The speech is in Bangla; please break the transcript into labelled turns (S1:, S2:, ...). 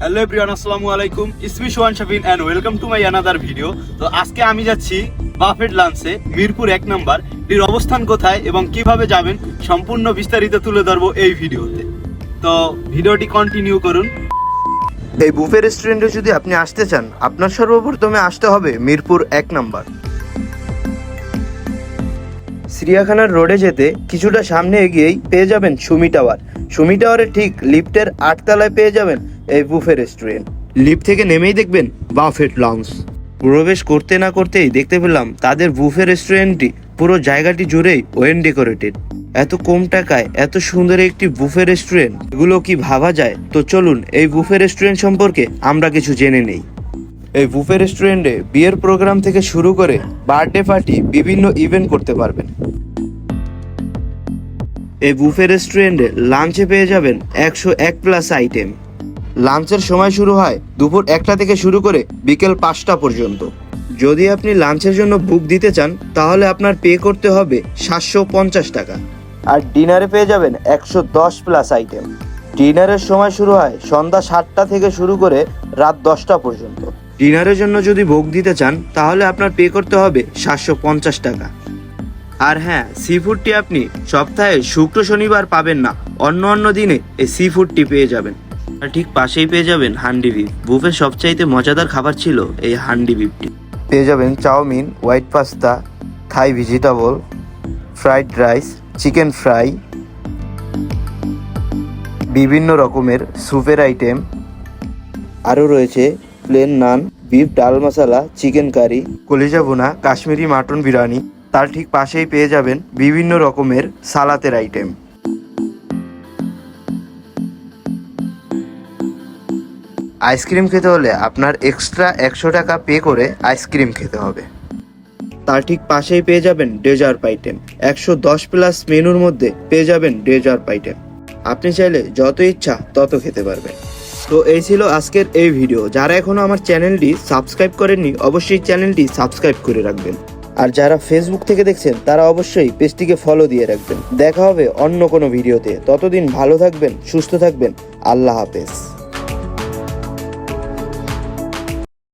S1: হ্যালো এভরিওয়ান, আসসালামু আলাইকুম। ইসমি Sohan Shafin and welcome to my another video. তো আজকে আমি যাচ্ছি বাফেট লাঞ্চে, মিরপুর 1 নম্বর। এর অবস্থান কোথায় এবং কিভাবে যাবেন সম্পূর্ণ বিস্তারিত তুলে ধরবো এই ভিডিওতে। তো ভিডিওটি কন্টিনিউ করুন।
S2: এই বুফে রেস্টুরেন্টে যদি আপনি আসতে চান, আপনার সর্বপ্রথমে আসতে হবে মিরপুর 1 নম্বর। চিড়িয়াখানার রোডে যেতে কিছুটা সামনে এগিয়েই পেয়ে যাবেন সুমি টাওয়ার। সুমি টাওয়ারের ঠিক লিফটের 8 তলায় পেয়ে যাবেন এই বুফে রেস্টুরেন্ট। লিফট থেকে নেমেই দেখবেন বাফেট লাউঞ্জ। প্রবেশ করতে না করতেই দেখতে পেলাম তাদের বুফে রেস্টুরেন্টটি পুরো জায়গাটি জুড়েই ওয়েল ডেকোরেটেড। এত কম টাকায় এত সুন্দর একটি বুফে রেস্টুরেন্ট, এগুলো কি ভাবা যায়? তো চলুন এই বুফে রেস্টুরেন্ট সম্পর্কে আমরা কিছু জেনে নেই। এই বুফে রেস্টুরেন্টে বিয়ের প্রোগ্রাম থেকে শুরু করে বার্থডে পার্টি বিভিন্ন ইভেন্ট করতে পারবেন। এই বুফে রেস্টুরেন্টে লাঞ্চে পেয়ে যাবেন 101+ আইটেম। লাঞ্চের সময় শুরু হয় দুপুর 1টা থেকে শুরু করে বিকেল 5টা পর্যন্ত। যদি আপনি লাঞ্চের জন্য বুক দিতে চান তাহলে আপনার পে করতে হবে 750 টাকা। আর ডিনারে পেয়ে যাবেন 110+ আইটেম। ডিনারের সময় শুরু হয় সন্ধ্যা 7টা থেকে শুরু করে রাত 10টা পর্যন্ত। ডিনারের জন্য যদি বুক দিতে চান তাহলে আপনার পে করতে হবে 750 টাকা। আর হ্যাঁ, সি ফুডটি আপনি সপ্তাহে শুক্র শনিবার পাবেন না, অন্য দিনে এই সি ফুডটি পেয়ে যাবেন। আর ঠিক পাশেই পেয়ে যাবেন হান্ডি বিফ। বুফের সবচাইতে মজাদার খাবার ছিল এই হান্ডি বিফটি। পেয়ে যাবেন chowmein, white pasta, thai vegetable, fried rice, chicken fry, বিভিন্ন রকমের স্যুপের আইটেম। আরও রয়েছে প্লেন নান, বিফ ডাল মশলা, চিকেন কারি, কলিজা ভুনা, কাশ্মীরি মাটন বিরিয়ানি। তার ঠিক পাশেই পেয়ে যাবেন বিভিন্ন রকমের সালাতের আইটেম। আইসক্রিম খেতে হলে আপনার এক্সট্রা 100 টাকা পে করে আইসক্রিম খেতে হবে। তার ঠিক পাশেই পেয়ে যাবেন ডেজার্ট আইটেম। 110+ মেনুর মধ্যে পেয়ে যাবেন ডেজার্ট আইটেম। আপনি চাইলে যত ইচ্ছা তত খেতে পারবেন। তো এই ছিল আজকের এই ভিডিও। যারা এখনো আমার চ্যানেলটি সাবস্ক্রাইব করেননি অবশ্যই চ্যানেলটি সাবস্ক্রাইব করে রাখবেন। আর যারা ফেসবুক থেকে দেখছেন তারা অবশ্যই পেজটিকে ফলো দিয়ে রাখবেন। দেখা হবে অন্য কোনো ভিডিওতে। ততদিন ভালো থাকবেন, সুস্থ থাকবেন। আল্লাহ হাফেজ।